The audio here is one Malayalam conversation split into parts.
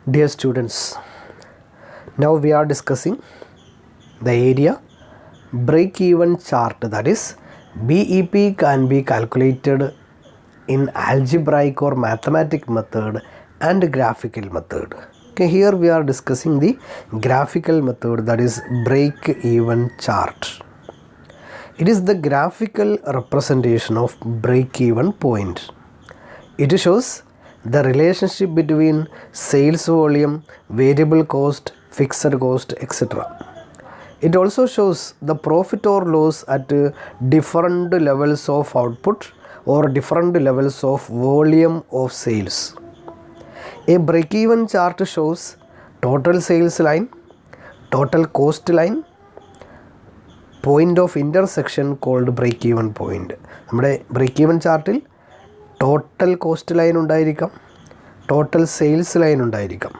Dear students, now we are discussing the area break-even chart, that is BEP can be calculated in algebraic or mathematic method and graphical method. Okay, here we are discussing the graphical method, that is break-even chart. It is the graphical representation of break-even point. It shows the relationship between sales volume, variable cost, fixed cost, etc. It also shows the profit or loss at different levels of output or different levels of volume of sales. A break-even chart shows total sales line, total cost line, point of intersection called break-even point. നമ്മുടെ break-even ചാർട്ടിൽ ടോട്ടൽ കോസ്റ്റ് ലൈൻ ഉണ്ടായിരിക്കാം, ടോട്ടൽ സെയിൽസ് ലൈൻ ഉണ്ടായിരിക്കാം.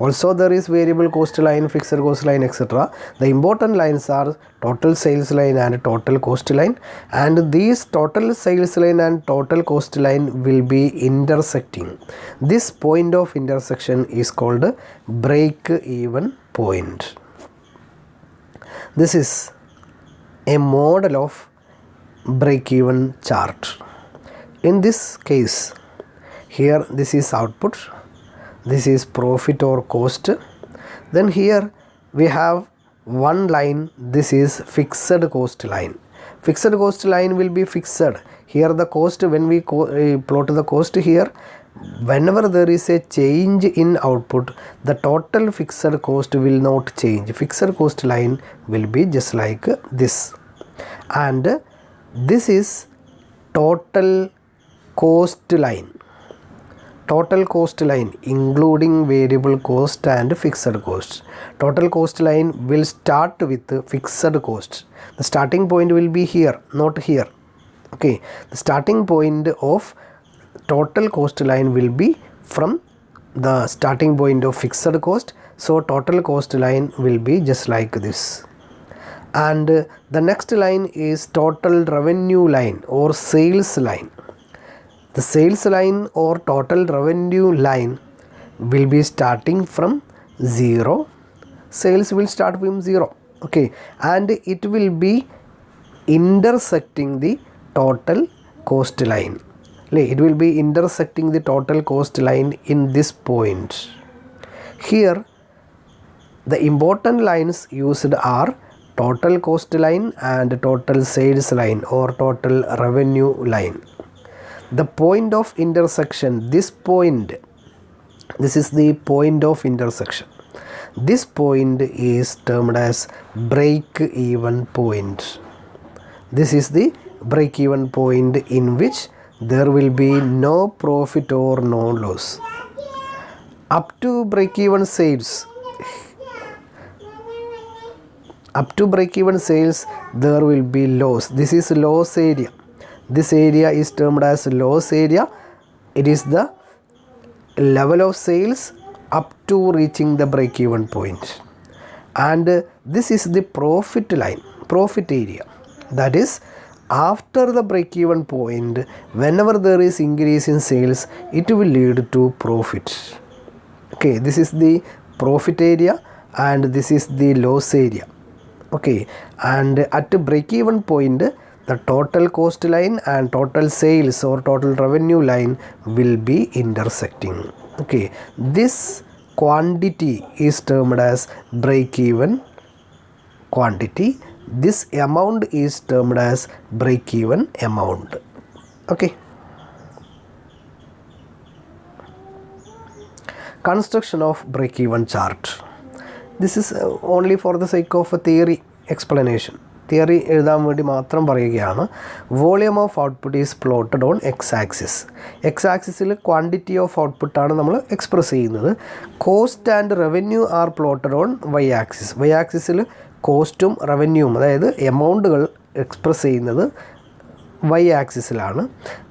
Also there is variable cost line, fixed cost line, etc. The important lines are total sales line and total cost line, and these total sales line and total cost line will be intersecting. This point of intersection is called break-even point. This is a model of break-even chart. In this case, here this is output, this is profit or cost, then here we have one line, this is fixed cost line. Fixed cost line will be fixed. Here the cost, when we plot the cost here, whenever there is a change in output, the total fixed cost will not change. Fixed cost line will be just like this, and this is total cost line. Total cost line including variable cost and fixed cost. Total cost line will start with fixed cost. The starting point will be here, not here. Okay, the starting point of total cost line will be from the starting point of fixed cost. So total cost line will be just like this. And the next line is total revenue line or sales line. The sales line or total revenue line will be starting from 0. Sales will start from 0. Okay, and it will be intersecting the total cost line. It will be intersecting the total cost line in this point. Here the important lines used are total cost line and total sales line or total revenue line. The point of intersection, this point, this is the point of intersection. This point is termed as break-even point. This is the break-even point in which there will be no profit or no loss. Up to break-even sales, there will be loss. This is loss area. This area is termed as loss area. It is the level of sales up to reaching the break-even point. And this is the profit line, profit area. That is, after the break-even point, whenever there is increase in sales, it will lead to profit. Okay, this is the profit area and this is the loss area. Okay, and at break-even point, the total cost line and total sales or total revenue line will be intersecting. Okay, this quantity is termed as break-even quantity. This amount is termed as break-even amount. Okay. Construction of break-even chart. This is only for the sake of a theory explanation. Theory എഴുതാൻ വേണ്ടി മാത്രം പറയുകയാണ്. Volume of output is plotted on X axis. X ആക്സിസിൽ ക്വാണ്ടിറ്റി ഓഫ് ഔട്ട്പുട്ടാണ് നമ്മൾ എക്സ്പ്രസ് ചെയ്യുന്നത്. Cost and revenue are plotted on Y axis. Y ആക്സിസിൽ കോസ്റ്റും റവന്യൂവും, അതായത് എമൗണ്ടുകൾ എക്സ്പ്രസ് ചെയ്യുന്നത് വൈ ആക്സിസിലാണ്.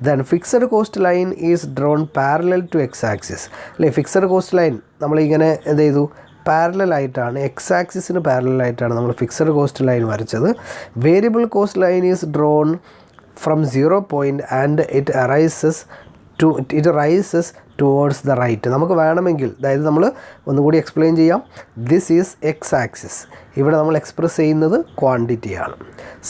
Then fixed cost line is drawn parallel to X axis. അല്ലേ, ഫിക്സഡ് കോസ്റ്റ് ലൈൻ നമ്മളിങ്ങനെ എന്ത് ചെയ്തു, പാരലായിട്ടാണ്, എക്സ് ആക്സിസിന് പാരലായിട്ടാണ് നമ്മൾ ഫിക്സഡ് കോസ്റ്റ് ലൈൻ വരച്ചത്. Variable cost line is drawn from 0 point and it arises it rises towards the right. നമുക്ക് വേണമെങ്കിൽ, അതായത് നമ്മൾ ഒന്നുകൂടി എക്സ്പ്ലെയിൻ ചെയ്യാം. This is X axis. ഇവിടെ നമ്മൾ എക്സ്പ്രസ് ചെയ്യുന്നത് ക്വാണ്ടിറ്റിയാണ്.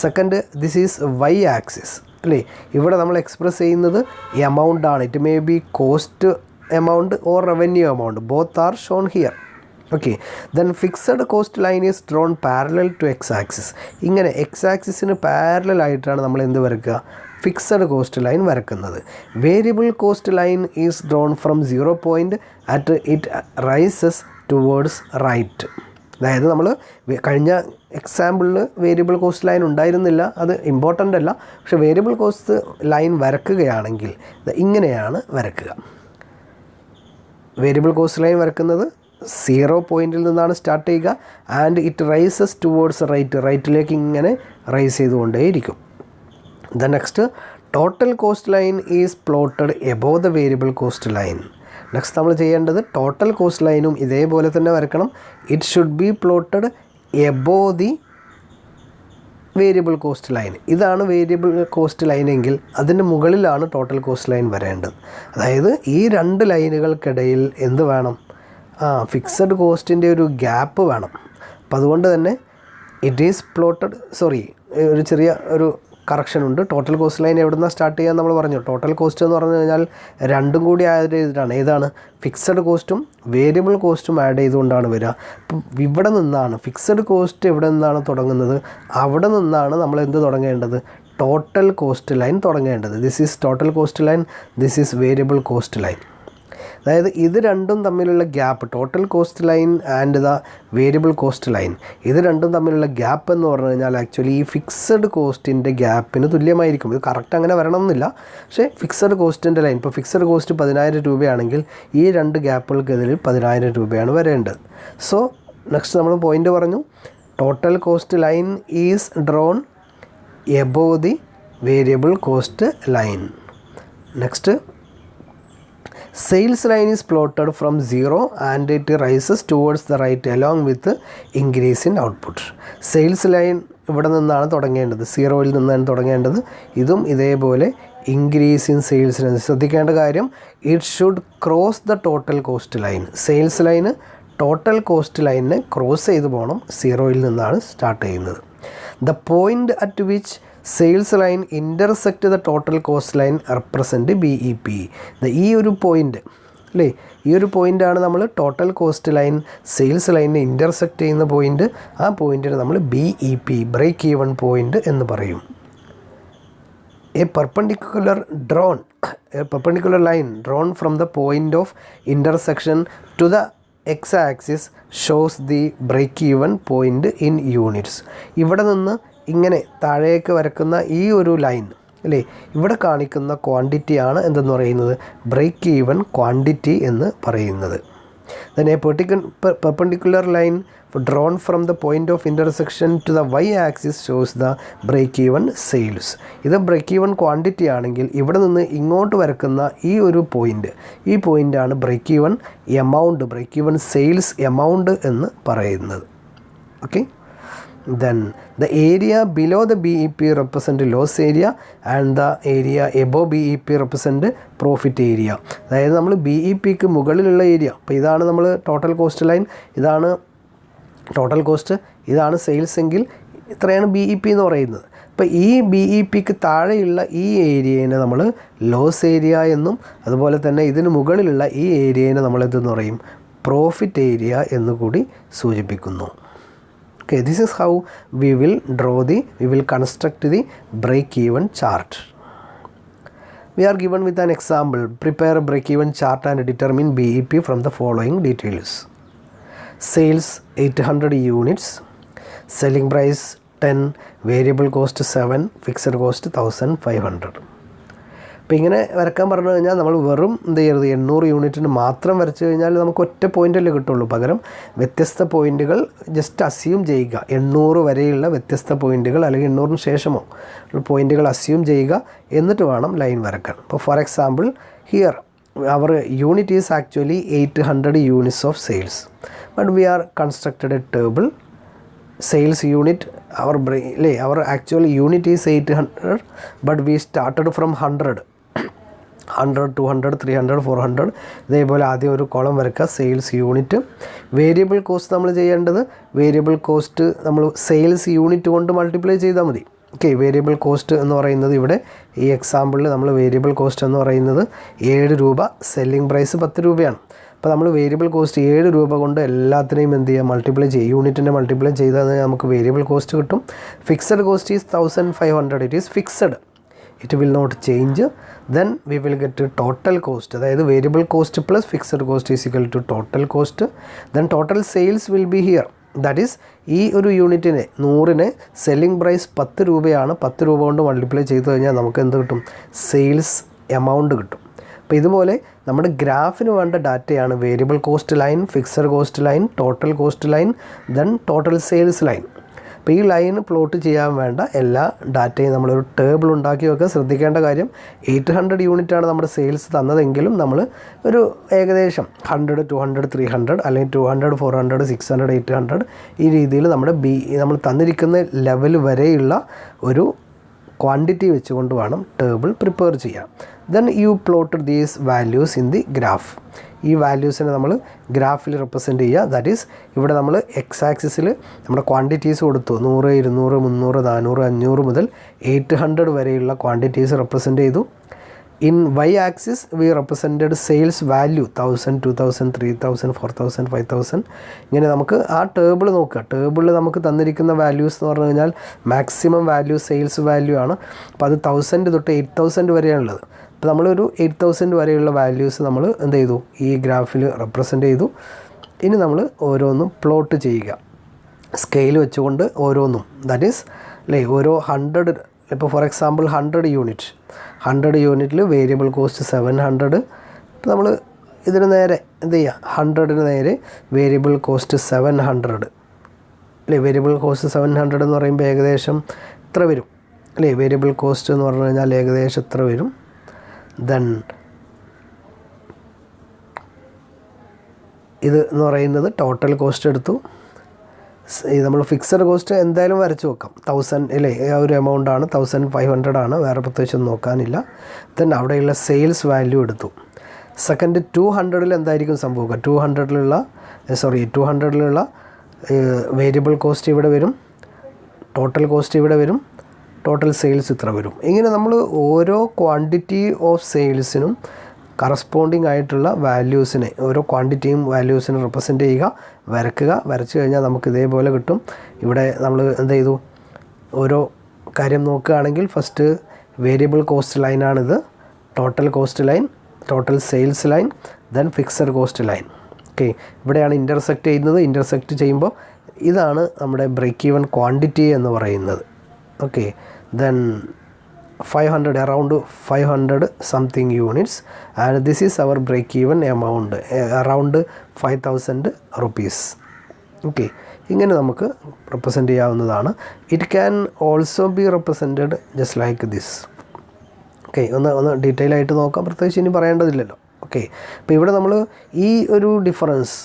Second, this is Y axis അല്ലേ. ഇവിടെ നമ്മൾ എക്സ്പ്രസ് ചെയ്യുന്നത് എമൗണ്ട് ആണ്. It may be cost amount or revenue amount, both are shown here. Okay, then fixed cost line is drawn parallel to X axis. ഇങ്ങനെ എക്സ് ആക്സിസിന് പാരലൽ ആയിട്ടാണ് നമ്മൾ എന്ത് വരയ്ക്കുക, ഫിക്സഡ് കോസ്റ്റ് ലൈൻ വരക്കുന്നത്. Variable cost line is drawn from 0 point at it rises towards right. അതായത് നമ്മൾ കഴിഞ്ഞ എക്സാമ്പിളിൽ വേരിയബിൾ കോസ്റ്റ് ലൈൻ ഉണ്ടായിരുന്നില്ല, അത് ഇമ്പോർട്ടൻ്റ് അല്ല. പക്ഷേ വേരിയബിൾ കോസ്റ്റ് ലൈൻ വരക്കുകയാണെങ്കിൽ ഇങ്ങനെയാണ് വരക്കുക. വേരിയബിൾ കോസ്റ്റ് ലൈൻ വരക്കുന്നത് 0 പോയിൻറ്റിൽ നിന്നാണ് സ്റ്റാർട്ട് ചെയ്യുക. And it rises towards right, റൈറ്റിലേക്ക് ഇങ്ങനെ റൈസ് ചെയ്തുകൊണ്ടേയിരിക്കും. The next, total cost line is plotted above the variable cost line. Next നമ്മൾ ചെയ്യേണ്ടത് ടോട്ടൽ കോസ്റ്റ് ലൈനും ഇതേപോലെ തന്നെ വരക്കണം. It should be plotted above the variable cost line. ഇതാണ് വേരിയബിൾ കോസ്റ്റ് ലൈൻ എങ്കിൽ അതിൻ്റെ മുകളിലാണ് ടോട്ടൽ കോസ്റ്റ് ലൈൻ വരേണ്ടത്. അതായത് ഈ രണ്ട് ലൈനുകൾക്കിടയിൽ എന്ത് വേണം, ഫിക്സഡ് കോസ്റ്റിൻ്റെ ഒരു ഗ്യാപ്പ് വേണം. അപ്പം അതുകൊണ്ട് തന്നെ ഇറ്റ് ഈസ് പ്ലോട്ടഡ്, ഒരു ചെറിയ ഒരു കറക്ഷൻ ഉണ്ട്. ടോട്ടൽ കോസ്റ്റ് ലൈൻ എവിടെ നിന്നാണ് സ്റ്റാർട്ട് ചെയ്യാൻ നമ്മൾ പറഞ്ഞു. ടോട്ടൽ കോസ്റ്റ് എന്ന് പറഞ്ഞു കഴിഞ്ഞാൽ രണ്ടും കൂടി ആഡ് ചെയ്തിട്ടാണ്, ഏതാണ്, ഫിക്സഡ് കോസ്റ്റും വേരിയബിൾ കോസ്റ്റും ആഡ് ചെയ്തുകൊണ്ടാണ് വരിക. അപ്പം ഇവിടെ നിന്നാണ് ഫിക്സഡ് കോസ്റ്റ് എവിടെ നിന്നാണ് തുടങ്ങുന്നത്, അവിടെ നിന്നാണ് നമ്മൾ എന്ത് തുടങ്ങേണ്ടത്, ടോട്ടൽ കോസ്റ്റ് ലൈൻ തുടങ്ങേണ്ടത്. This is total cost line, this is variable cost line. അതായത് ഇത് രണ്ടും തമ്മിലുള്ള gap, total cost line and the variable cost line, ഇത് രണ്ടും തമ്മിലുള്ള ഗ്യാപ്പ് എന്ന് പറഞ്ഞു കഴിഞ്ഞാൽ ആക്ച്വലി ഈ ഫിക്സഡ് കോസ്റ്റിൻ്റെ ഗ്യാപ്പിന് തുല്യമായിരിക്കും. ഇത് കറക്റ്റ് അങ്ങനെ വരണമെന്നില്ല, പക്ഷേ ഫിക്സഡ് കോസ്റ്റിൻ്റെ ലൈൻ, ഇപ്പോൾ ഫിക്സഡ് കോസ്റ്റ് 10,000 രൂപയാണെങ്കിൽ ഈ രണ്ട് ഗ്യാപ്പുകൾക്കെതിരെ 10,000 രൂപയാണ് വരേണ്ടത്. സോ നെക്സ്റ്റ് നമ്മൾ പോയിൻ്റ് പറഞ്ഞു, total cost line is drawn above the variable cost line. Next, sales line is plotted from 0 and it rises towards the right along with increase in output. Sales line ഇവിടെ നിന്നാണ് തുടങ്ങേണ്ടത്, 0യിൽ നിന്നാണ് തുടങ്ങേണ്ടത്. ഇതും ഇതേപോലെ ഇൻക്രീസ് ഇൻ സെയിൽസ് ലൈൻ. ശ്രദ്ധിക്കേണ്ട കാര്യം, it should cross the total cost line. Sales line total cost ലൈനിനെ ക്രോസ് ചെയ്ത് പോകണം, 0യിൽ നിന്നാണ് സ്റ്റാർട്ട് ചെയ്യുന്നത്. The point at which sales line intersect the total cost line represent BEP. ഈ ഒരു പോയിൻ്റ് അല്ലേ, ഈ ഒരു പോയിൻ്റാണ് നമ്മൾ ടോട്ടൽ കോസ്റ്റ് ലൈൻ സെയിൽസ് ലൈനിനെ ഇൻ്റർസെക്റ്റ് ചെയ്യുന്ന പോയിൻ്റ്. ആ പോയിൻറ്റിന് നമ്മൾ BEP, ബ്രേക്ക് ഈവൺ പോയിൻ്റ് എന്ന് പറയും. A perpendicular line drawn from the point of intersection to the X axis shows the break even point in units. ഇവിടെ നിന്ന് ഇങ്ങനെ താഴേക്ക് വരക്കുന്ന ഈ ഒരു ലൈൻ അല്ലേ, ഇവിടെ കാണിക്കുന്ന ക്വാണ്ടിറ്റിയാണ് എന്തെന്ന് പറയുന്നത്, ബ്രേക്ക് ഈവൺ ക്വാണ്ടിറ്റി എന്ന് പറയുന്നത്. Then a perpendicular line drawn from the point of intersection to the Y axis shows the break even sales. ഇത് ബ്രേക്ക് ഈവൺ ക്വാണ്ടിറ്റി ആണെങ്കിൽ ഇവിടെ നിന്ന് ഇങ്ങോട്ട് വരക്കുന്ന ഈ ഒരു പോയിൻ്റ്, ഈ പോയിൻ്റാണ് break even amount, break even sales amount എന്ന് പറയുന്നത്. Okay, then the area below the BEP represent loss area and the area above BEP represent profit area. അതായത് നമ്മൾ BEPക്ക് മുകളിലുള്ള ഏരിയ, അപ്പോൾ ഇതാണ് നമ്മൾ ടോട്ടൽ കോസ്റ്റ് ലൈൻ, ഇതാണ് ടോട്ടൽ കോസ്റ്റ്, ഇതാണ് സെയിൽസ് എങ്കിൽ ഇത്രയാണ് BEP എന്ന് പറയുന്നത്. അപ്പോൾ ഈ BEPക്ക് താഴെയുള്ള ഈ ഏരിയനെ നമ്മൾ ലോസ് ഏരിയ എന്നും അതുപോലെ തന്നെ ഇതിന് മുകളിലുള്ള ഈ ഏരിയനെ നമ്മൾ എന്തെന്ന് പറയും, പ്രോഫിറ്റ് ഏരിയ എന്നുകൂടി സൂചിപ്പിക്കുന്നു. Okay, this is how we will construct the break-even chart. We are given with an example. Prepare a break-even chart and determine BEP from the following details. Sales 800 units, selling price 10, variable cost 7, fixed cost 1500. അപ്പോൾ ഇങ്ങനെ വരക്കാൻ പറഞ്ഞു കഴിഞ്ഞാൽ നമ്മൾ വെറും എന്ത് ചെയ്യരുത്, 800 യൂണിറ്റിന് മാത്രം വരച്ചു കഴിഞ്ഞാൽ നമുക്ക് ഒറ്റ പോയിൻ്റല്ലേ കിട്ടുള്ളൂ. പകരം വ്യത്യസ്ത പോയിൻറ്റുകൾ ജസ്റ്റ് അസ്യൂം ചെയ്യുക, 800 വരെയുള്ള വ്യത്യസ്ത പോയിൻറ്റുകൾ അല്ലെങ്കിൽ 800 ശേഷമോ പോയിൻറ്റുകൾ അസ്യൂം ചെയ്യുക, എന്നിട്ട് വേണം ലൈൻ വരക്കാൻ. ഇപ്പോൾ for example here our unit is actually 800 units of sales, but we R constructed A table sales unit, our actual unit is 800, but we started from 100. 100, 200, 300, 400 ഇതേപോലെ ആദ്യം ഒരു കോളം വരയ്ക്കുക. Sales unit. വേരിയബിൾ കോസ്റ്റ് നമ്മൾ ചെയ്യേണ്ടത് വേരിയബിൾ കോസ്റ്റ് നമ്മൾ സെയിൽസ് യൂണിറ്റ് കൊണ്ട് മൾട്ടിപ്ലൈ ചെയ്താൽ മതി. ഓക്കെ, വേരിയബിൾ കോസ്റ്റ് എന്ന് പറയുന്നത് ഇവിടെ ഈ എക്സാമ്പിളിൽ നമ്മൾ വേരിയബിൾ കോസ്റ്റ് എന്ന് പറയുന്നത് 7 രൂപ, സെല്ലിംഗ് പ്രൈസ് 10 രൂപയാണ്. അപ്പോൾ നമ്മൾ വേരിയബിൾ കോസ്റ്റ് 7 രൂപ കൊണ്ട് എല്ലാത്തിനെയും എന്ത് ചെയ്യുക, മൾട്ടിപ്ലൈ ചെയ്യുക. യൂണിറ്റിനെ മൾട്ടിപ്ലൈ ചെയ്താൽ നമുക്ക് വേരിയബിൾ കോസ്റ്റ് കിട്ടും. Fixed cost is 1500. It is fixed, it will not change. Then we will get total cost, അതായത് variable cost plus fixed cost is equal to total cost. Then total sales will be here. That is ഈ ഒരു യൂണിറ്റിനെ 100ന് സെല്ലിംഗ് പ്രൈസ് 10 രൂപയാണ്. 10 രൂപ കൊണ്ട് മൾട്ടിപ്ലൈ ചെയ്ത് കഴിഞ്ഞാൽ നമുക്ക് എന്ത് കിട്ടും, സെയിൽസ് എമൗണ്ട് കിട്ടും. അപ്പോൾ ഇതുപോലെ നമ്മുടെ ഗ്രാഫിന് വേണ്ട ഡാറ്റയാണ് variable cost line, fixed cost line, total cost line, then total sales line. അപ്പോൾ ഈ ലൈൻ പ്ലോട്ട് ചെയ്യാൻ വേണ്ട എല്ലാ ഡാറ്റയും നമ്മളൊരു ടേബിൾ ഉണ്ടാക്കി വെക്കുക. ശ്രദ്ധിക്കേണ്ട കാര്യം 800 യൂണിറ്റാണ് നമ്മുടെ സെയിൽസ് തന്നതെങ്കിലും നമ്മൾ ഒരു ഏകദേശം 100, 200, 300 അല്ലെങ്കിൽ 200, 400, 600, 800 ഈ രീതിയിൽ നമ്മൾ തന്നിരിക്കുന്ന ലെവൽ വരെയുള്ള ഒരു ക്വാണ്ടിറ്റി വെച്ചുകൊണ്ട് വേണം ടേബിൾ പ്രിപ്പയർ ചെയ്യാൻ. Then you plot these values in the graph. ഈ വാല്യൂസിനെ നമ്മൾ ഗ്രാഫിൽ റെപ്രസെൻറ്റ് ചെയ്യുക. ദാറ്റ് ഈസ് ഇവിടെ നമ്മൾ എക്സ് ആക്സിസിൽ നമ്മുടെ ക്വാണ്ടിറ്റീസ് കൊടുത്തു. 100, 200, 300, 400, 500 മുതൽ 800 വരെയുള്ള ക്വാണ്ടിറ്റീസ് റെപ്രസെൻറ്റ് ചെയ്തു. In Y axis we represented sales value 1000, 2000, 3000, 4000, 5000. ഇങ്ങനെ നമുക്ക് ആ ടേബിൾ നോക്കുക. ടേബിളിൽ നമുക്ക് തന്നിരിക്കുന്ന വാല്യൂസ് എന്ന് പറഞ്ഞു കഴിഞ്ഞാൽ മാക്സിമം വാല്യൂ സെയിൽസ് വാല്യൂ ആണ്. അപ്പോൾ അത് 1000 തൊട്ട് 8000 വരെയാണുള്ളത്. അപ്പോൾ നമ്മളൊരു 8000 വരെയുള്ള വാല്യൂസ് നമ്മൾ എന്ത് ചെയ്തു, ഈ ഗ്രാഫിൽ റെപ്രസെൻ്റ് ചെയ്തു. ഇനി നമ്മൾ ഓരോന്നും പ്ലോട്ട് ചെയ്യുക, സ്കെയിൽ വെച്ചുകൊണ്ട് ഓരോന്നും. ദാറ്റ് ഈസ് അല്ലേ, ഓരോ 100, ഇപ്പോൾ ഫോർ എക്സാമ്പിൾ 100 യൂണിറ്റിൽ വേരിയബിൾ കോസ്റ്റ് 700. ഇപ്പോൾ നമ്മൾ ഇതിന് നേരെ എന്ത് ചെയ്യുക, 100ന് നേരെ വേരിയബിൾ കോസ്റ്റ് 700 അല്ലേ. വേരിയബിൾ കോസ്റ്റ് 700 എന്ന് പറയുമ്പോൾ ഏകദേശം ഇത്ര വരും അല്ലേ. വേരിയബിൾ കോസ്റ്റ് എന്ന് പറഞ്ഞു കഴിഞ്ഞാൽ ഏകദേശം ഇത്ര വരും. ദെൻ ഇത് എന്ന് പറയുന്നത് ടോട്ടൽ കോസ്റ്റ് എടുത്തു. നമ്മൾ ഫിക്സഡ് കോസ്റ്റ് എന്തായാലും വരച്ച് വെക്കാം. 1000 അല്ലേ, ആ ഒരു എമൗണ്ടാണ്, 1500 ആണ്, വേറെ പ്രത്യേകിച്ചൊന്നും നോക്കാനില്ല. ദെൻ അവിടെയുള്ള സെയിൽസ് വാല്യൂ എടുത്തു. സെക്കൻഡ് 200 എന്തായിരിക്കും സംഭവിക്കുക, 200 വേരിയബിൾ കോസ്റ്റ് ഇവിടെ വരും, ടോട്ടൽ കോസ്റ്റ് ഇവിടെ വരും, ടോട്ടൽ സെയിൽസ് ഇത്ര വരും. ഇങ്ങനെ നമ്മൾ ഓരോ ക്വാണ്ടിറ്റി ഓഫ് സെയിൽസിനും കറസ്പോണ്ടിങ് ആയിട്ടുള്ള വാല്യൂസിനെ, ഓരോ ക്വാണ്ടിറ്റിയും വാല്യൂസിനെ റെപ്രസെൻ്റ് ചെയ്യുക, വരയ്ക്കുക. വരച്ച് കഴിഞ്ഞാൽ നമുക്ക് ഇതേപോലെ കിട്ടും. ഇവിടെ നമ്മൾ എന്ത് ചെയ്തു, ഓരോ കാര്യം നോക്കുകയാണെങ്കിൽ ഫസ്റ്റ് വേരിയബിൾ കോസ്റ്റ് ലൈനാണിത്, total cost line, total sales line, then fixed cost line. Okay, ഇവിടെയാണ് ഇൻ്റർസെക്റ്റ് ചെയ്യുന്നത്. ഇൻ്റർസെക്റ്റ് ചെയ്യുമ്പോൾ ഇതാണ് നമ്മുടെ ബ്രേക്ക് ഈവൻ ക്വാണ്ടിറ്റി എന്ന് പറയുന്നത്. Okay, then 500, around 500 something units, and this is our break even amount, around 5000 rupees. Okay, ഇങ്ങനെ നമുക്ക് റെപ്രസെൻ്റ് ചെയ്യാവുന്നതാണ്. It can also be represented just like this. Okay, ഒന്ന് ഡീറ്റെയിൽ ആയിട്ട് നോക്കാം, പ്രത്യേകിച്ച് ഇനി പറയേണ്ടതില്ലല്ലോ. ഓക്കെ, അപ്പോൾ ഇവിടെ നമ്മൾ ഈ ഒരു ഡിഫറൻസ്,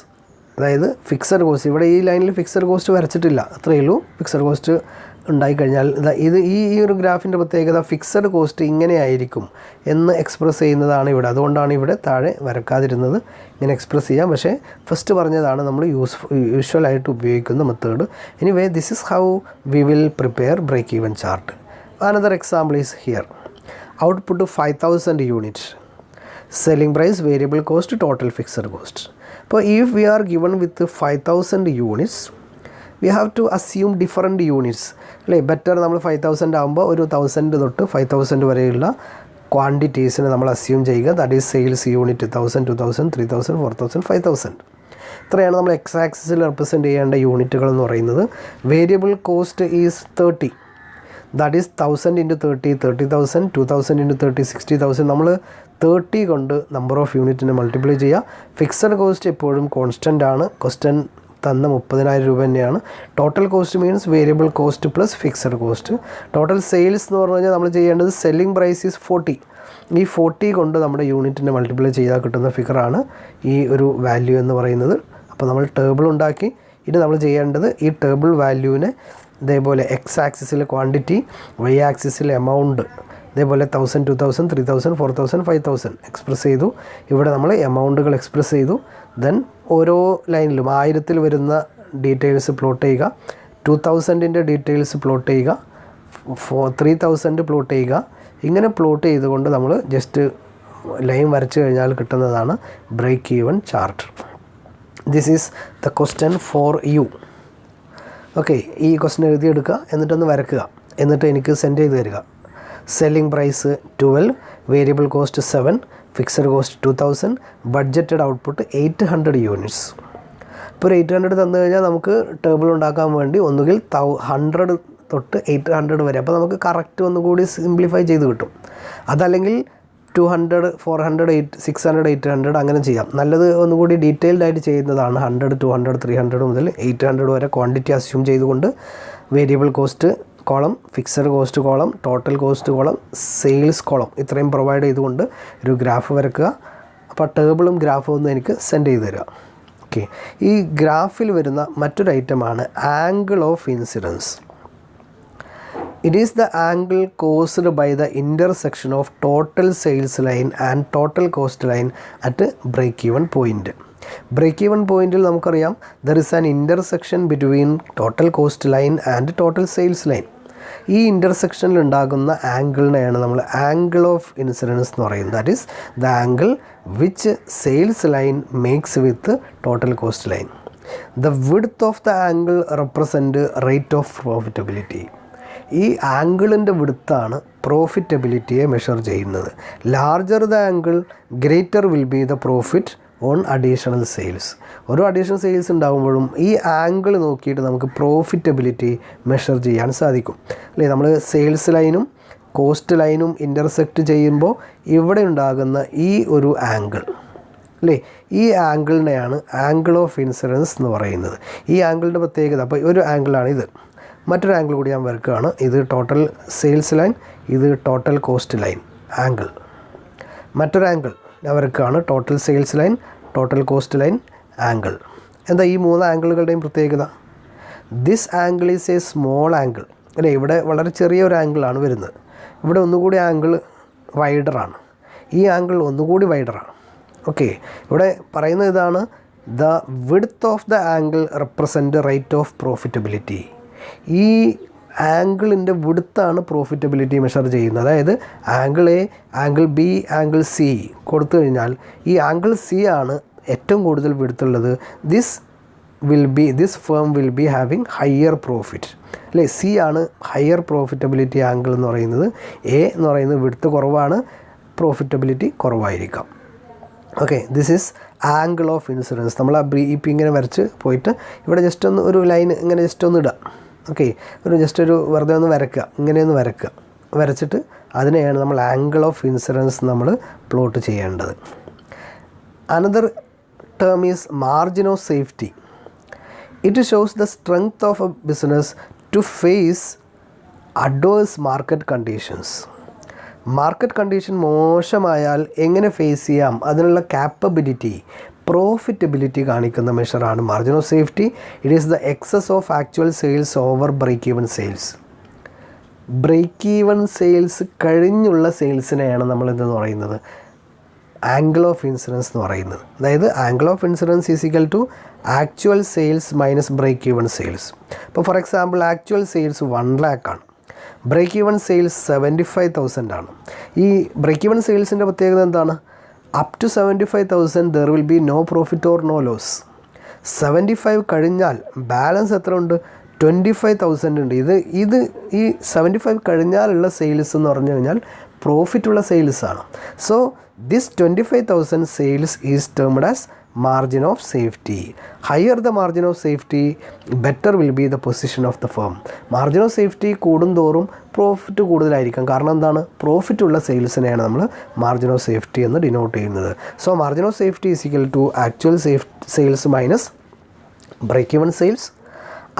അതായത് ഫിക്സഡ് കോസ്റ്റ്, ഇവിടെ ഈ ലൈനിൽ ഫിക്സഡ് കോസ്റ്റ് വരച്ചിട്ടില്ല, അത്രയേ ഉള്ളൂ. ഫിക്സഡ് കോസ്റ്റ് ഉണ്ടായിക്കഴിഞ്ഞാൽ ഇത് ഈ ഒരു ഗ്രാഫിൻ്റെ പ്രത്യേകത ഫിക്സഡ് കോസ്റ്റ് ഇങ്ങനെയായിരിക്കും എന്ന് എക്സ്പ്രസ് ചെയ്യുന്നതാണ് ഇവിടെ. അതുകൊണ്ടാണ് ഇവിടെ താഴെ വരക്കാതിരുന്നത്. ഇങ്ങനെ എക്സ്പ്രസ് ചെയ്യാം, പക്ഷേ ഫസ്റ്റ് പറഞ്ഞതാണ് നമ്മൾ യൂഷ്വലായിട്ട് ഉപയോഗിക്കുന്ന method. Anyway, this is how we will prepare break even chart. Another example is here. Output 5000 unit, selling price, variable cost, total fixed cost. അപ്പോൾ if we are given with 5000 units, we have to assume different units അല്ലേ. ബെറ്റർ നമ്മൾ 5000 ആകുമ്പോൾ ഒരു 1000 തൊട്ട് 5000 വരെയുള്ള ക്വാണ്ടിറ്റീസിനെ നമ്മൾ അസ്യൂം ചെയ്യുക. That is sales unit 1000, 2000, 3000, 4000, 5000. ഇത്രയാണ് നമ്മൾ എക്സ് ആക്സിസിൽ റെപ്രസെൻറ്റ് ചെയ്യേണ്ട യൂണിറ്റുകൾ എന്ന് പറയുന്നത്. Variable cost is 30, that is 1000 × 30, 30,000, 2000 × 30, 60,000. നമ്മൾ 30 കൊണ്ട് നമ്പർ ഓഫ് യൂണിറ്റിനെ മൾട്ടിപ്ലൈ ചെയ്യുക. ഫിക്സഡ് കോസ്റ്റ് എപ്പോഴും കോൺസ്റ്റൻ്റ് ആണ്, ക്വസ്റ്റ്യൻ തന്ന 30,000 രൂപ തന്നെയാണ്. Total cost means variable cost plus fixed cost. Total sales എന്ന് പറഞ്ഞു കഴിഞ്ഞാൽ നമ്മൾ ചെയ്യേണ്ടത് സെല്ലിംഗ് പ്രൈസ് ഈസ് 40. ഈ 40 കൊണ്ട് നമ്മുടെ യൂണിറ്റിനെ മൾട്ടിപ്ലൈ ചെയ്താൽ കിട്ടുന്ന ഫിഗറാണ് ഈ ഒരു വാല്യൂ എന്ന് പറയുന്നത്. അപ്പോൾ നമ്മൾ ടേബിൾ ഉണ്ടാക്കി. ഇനി നമ്മൾ ചെയ്യേണ്ടത് ഈ ടേബിൾ വാല്യൂവിനെ ഇതേപോലെ എക്സ് ആക്സിസിൽ ക്വാണ്ടിറ്റി, വൈ ആക്സിസിൽ എമൗണ്ട് അതേപോലെ 1000, 2000, 3000, 4000, 5000 എക്സ്പ്രസ് ചെയ്തു. ഇവിടെ നമ്മൾ എമൗണ്ടുകൾ എക്സ്പ്രസ് ചെയ്തു. ദെൻ ഓരോ ലൈനിലും 1000 വരുന്ന ഡീറ്റെയിൽസ് പ്ലോട്ട് ചെയ്യുക, 2000ൻ്റെ ഡീറ്റെയിൽസ് പ്ലോട്ട് ചെയ്യുക, 3000 പ്ലോട്ട് ചെയ്യുക. ഇങ്ങനെ പ്ലോട്ട് ചെയ്തുകൊണ്ട് നമ്മൾ ജസ്റ്റ് ലൈൻ വരച്ച് കഴിഞ്ഞാൽ കിട്ടുന്നതാണ് break even chart. This is the question for you. Okay, ഈ ക്വസ്റ്റ്യൻ എഴുതിയെടുക്കുക, എന്നിട്ടൊന്ന് വരക്കുക, എന്നിട്ട് എനിക്ക് സെൻഡ് ചെയ്ത് തരിക. Selling price 12, variable cost 7, fixed cost 2000, budgeted output 800 units. ഇപ്പോൾ ഒരു 800 തന്നു കഴിഞ്ഞാൽ നമുക്ക് ടേബിൾ ഉണ്ടാക്കാൻ വേണ്ടി ഒന്നുകിൽ 100 തൊട്ട് 800 വരെ, അപ്പോൾ നമുക്ക് കറക്റ്റ് ഒന്നുകൂടി സിംപ്ലിഫൈ ചെയ്ത് കിട്ടും. അതല്ലെങ്കിൽ 200, 400, 600, 800 അങ്ങനെ ചെയ്യാം. നല്ലത് ഒന്നുകൂടി ഡീറ്റെയിൽഡ് ആയിട്ട് ചെയ്യുന്നതാണ് 100, 200, 300 മുതൽ 800 വരെ ക്വാണ്ടിറ്റി അസ്യൂം ചെയ്തുകൊണ്ട് variable cost column, fixed cost column, total cost column, sales column ഇത്രയും പ്രൊവൈഡ് ചെയ്തുകൊണ്ട് ഒരു ഗ്രാഫ് വരക്കുക. അപ്പോൾ ടേബിളും ഗ്രാഫും ഒന്ന് എനിക്ക് സെൻഡ് ചെയ്ത് തരിക. ഓക്കെ, ഈ ഗ്രാഫിൽ വരുന്ന മറ്റൊരു ഐറ്റമാണ് angle of incidents. It is the angle caused by the intersection of total sales line and total cost line at break-even point. Break-even പോയിന്റിൽ നമുക്കറിയാം there is an intersection between total cost line and total sales line. ഈ ഇൻ്റർസെക്ഷനിൽ ഉണ്ടാകുന്ന ആംഗിളിനെയാണ് നമ്മൾ ആംഗിൾ ഓഫ് ഇൻസിഡൻസ് എന്ന് പറയുന്നത്. That is the angle which sales line makes with total cost line. The width of the angle represent rate of profitability. ഈ ആംഗിളിൻ്റെ വിടുത്താണ് പ്രോഫിറ്റബിലിറ്റിയെ മെഷർ ചെയ്യുന്നത്. Larger the angle greater will be the profit on additional sales. ഓരോ അഡീഷണൽ സെയിൽസ് ഉണ്ടാകുമ്പോഴും ഈ ആംഗിൾ നോക്കിയിട്ട് നമുക്ക് പ്രോഫിറ്റബിലിറ്റി മെഷർ ചെയ്യാൻ സാധിക്കും അല്ലേ. നമ്മൾ സെയിൽസ് ലൈനും കോസ്റ്റ് ലൈനും ഇൻ്റർസെക്റ്റ് ചെയ്യുമ്പോൾ ഇവിടെ ഉണ്ടാകുന്ന ഈ ഒരു ആംഗിൾ അല്ലേ, ഈ ആംഗിളിനെയാണ് ആംഗിൾ ഓഫ് ഇൻസിഡൻസ് എന്ന് പറയുന്നത്. ഈ ആംഗിളിൻ്റെ പ്രത്യേകത, അപ്പോൾ ഒരു ആംഗിളാണ് ഇത്. മറ്റൊരു ആംഗിൾ കൂടി ഞാൻ വരക്കുകയാണ്. ഇത് ടോട്ടൽ സെയിൽസ് ലൈൻ, ഇത് ടോട്ടൽ കോസ്റ്റ് ലൈൻ ആംഗിൾ. മറ്റൊരു ആംഗിൾ ഞാൻ വരക്കുകയാണ്. Total sales line, total cost line angle. എന്താ ഈ 3 ആംഗിളുകളുടെയും പ്രത്യേകത? This angle is a small angle അല്ലേ. ഇവിടെ വളരെ ചെറിയൊരു ആംഗിളാണ് വരുന്നത്. ഇവിടെ ഒന്നുകൂടി ആംഗിൾ വൈഡറാണ്. ഈ ആംഗിൾ ഒന്നുകൂടി വൈഡറാണ്. ഓക്കെ, ഇവിടെ പറയുന്നത് ഇതാണ്, the width of the angle represent rate of profitability. ഈ ആംഗിളിൻ്റെ വിടുത്താണ് പ്രോഫിറ്റബിലിറ്റി മെഷർ ചെയ്യുന്നത്. അതായത് angle A, angle B, angle C കൊടുത്തു കഴിഞ്ഞാൽ ഈ ആംഗിൾ സി ആണ് ഏറ്റവും കൂടുതൽ വിടുത്തുള്ളത്. This firm will be having higher profit അല്ലേ. സി ആണ് ഹയർ പ്രോഫിറ്റബിലിറ്റി ആംഗിൾ എന്ന് പറയുന്നത്. എ എന്ന് പറയുന്നത് വിടുത്ത് കുറവാണ്, പ്രോഫിറ്റബിലിറ്റി കുറവായിരിക്കാം. Okay, this is angle of incidence. നമ്മൾ ആ ബ്രീപ്പ് ഇങ്ങനെ വരച്ച് പോയിട്ട് ഇവിടെ ജസ്റ്റ് ഒന്ന് ഒരു ലൈൻ ഇങ്ങനെ ജസ്റ്റ് ഒന്ന് ഇടുക. ഓക്കെ, ജസ്റ്റ് ഒരു വെറുതെ ഒന്ന് വരയ്ക്കുക, ഇങ്ങനെയൊന്ന് വരയ്ക്കുക. വരച്ചിട്ട് അതിനെയാണ് നമ്മൾ ആംഗിൾ ഓഫ് ഇൻസിഡൻസ് നമ്മൾ പ്ലോട്ട് ചെയ്യേണ്ടത്. Another term is margin of safety. It shows the strength of a business to face adverse market conditions. Market condition മോശമായാൽ എങ്ങനെ ഫേസ് ചെയ്യാം, അതിനുള്ള കാപ്പബിലിറ്റി, പ്രോഫിറ്റബിലിറ്റി കാണിക്കുന്ന മെഷറാണ് margin of safety. It is the excess of actual sales over break even sales. Break even sales കഴിഞ്ഞുള്ള സെയിൽസിനെയാണ് നമ്മൾ എന്തെന്ന് പറയുന്നത്, ആംഗിൾ ഓഫ് ഇൻസിഡൻസ് എന്ന് പറയുന്നത്. അതായത് angle of incidence is equal to actual sales minus break even sales. ഇപ്പോൾ for example actual sales 1 lakh ആണ്, ബ്രേക്ക് ഈവൻ സെയിൽസ് 75,000 ആണ്. ഈ ബ്രേക്ക് ഈവൻ സെയിൽസിൻ്റെ പ്രത്യേകത എന്താണ്? Up to 75,000 there will be no profit or no loss. 75 കഴിഞ്ഞാൽ ബാലൻസ് എത്ര ഉണ്ട്? 25,000 ഉണ്ട്. ഇത് ഈ 75 കഴിഞ്ഞാലുള്ള സെയിൽസ് എന്ന് പറഞ്ഞു കഴിഞ്ഞാൽ പ്രോഫിറ്റുള്ള സെയിൽസാണ്. So this 25,000 sales is termed as margin of safety. Higher the margin of safety, better will be the position of the firm. Margin of safety കൂടുന്തോറും പ്രോഫിറ്റ് കൂടുതലായിരിക്കും. കാരണം എന്താണ്? പ്രോഫിറ്റ് ഉള്ള സെയിൽസിനെയാണ് നമ്മൾ മാർജിൻ ഓഫ് സേഫ്റ്റി എന്ന് ഡിനോട്ട് ചെയ്യുന്നത്. So margin of safety is equal to actual sales minus break even sales.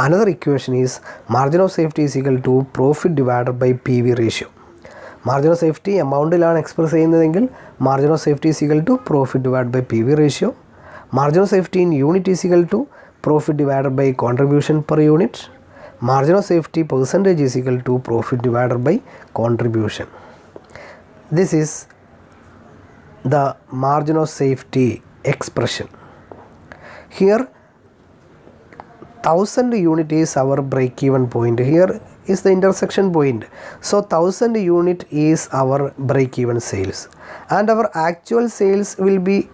Another equation is margin of safety is equal to profit divided by P V ratio. Margin of safety എമൗണ്ടിലാണ് എക്സ്പ്രസ് ചെയ്യുന്നതെങ്കിൽ margin of safety is equal to profit divide by P V ratio. Margin of safety in unit is equal to profit divided by contribution per unit. Margin of safety percentage is equal to profit divided by contribution. this is the margin of safety expression. Here 1000 unit is our break even point. Here is the intersection point. So 1000 unit is our break even sales, and our actual sales will be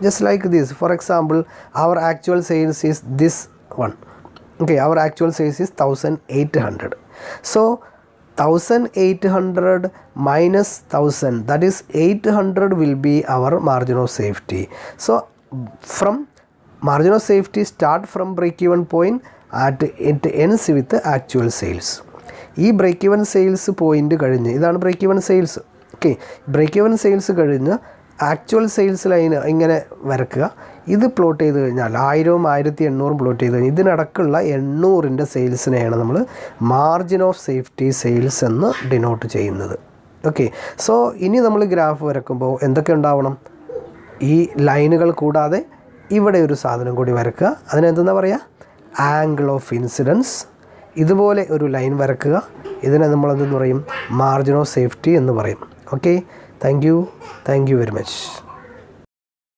just like this. For example, our actual sales is this one. Okay, our actual sales is 1800. So 1800 minus 1000, that is 800 will be our margin of safety. So from margin of safety start from break even point at it ends with the actual sales. ഈ ബ്രേക്ക് ഈവൻ സെയിൽസ് പോയിൻ്റ് കഴിഞ്ഞ്, ഇതാണ് break even sales. Okay, break even sales കഴിഞ്ഞ് ആക്ച്വൽ സെയിൽസ് ലൈൻ ഇങ്ങനെ വരക്കുക. ഇത് പ്ലോട്ട് ചെയ്ത് കഴിഞ്ഞാൽ 1000ഉം 1800 പ്ലോട്ട് ചെയ്ത് കഴിഞ്ഞാൽ ഇതിനടക്കുള്ള 800ൻ്റെ സെയിൽസിനെയാണ് നമ്മൾ മാർജിൻ ഓഫ് സേഫ്റ്റി സെയിൽസ് എന്ന് ഡിനോട്ട് ചെയ്യുന്നത്. ഓക്കെ, സോ ഇനി നമ്മൾ ഗ്രാഫ് വരക്കുമ്പോൾ എന്തൊക്കെ ഉണ്ടാവണം? ഈ ലൈനുകൾ കൂടാതെ ഇവിടെ ഒരു സാധനം കൂടി വരക്കുക. അതിനെന്തെന്നാ പറയുക? Angle of incidents. ഇതുപോലെ ഒരു ലൈൻ വരക്കുക. ഇതിനെ നമ്മളെന്തെന്ന് പറയും? മാർജിൻ ഓഫ് സേഫ്റ്റി എന്ന് പറയും. Okay, thank you very much.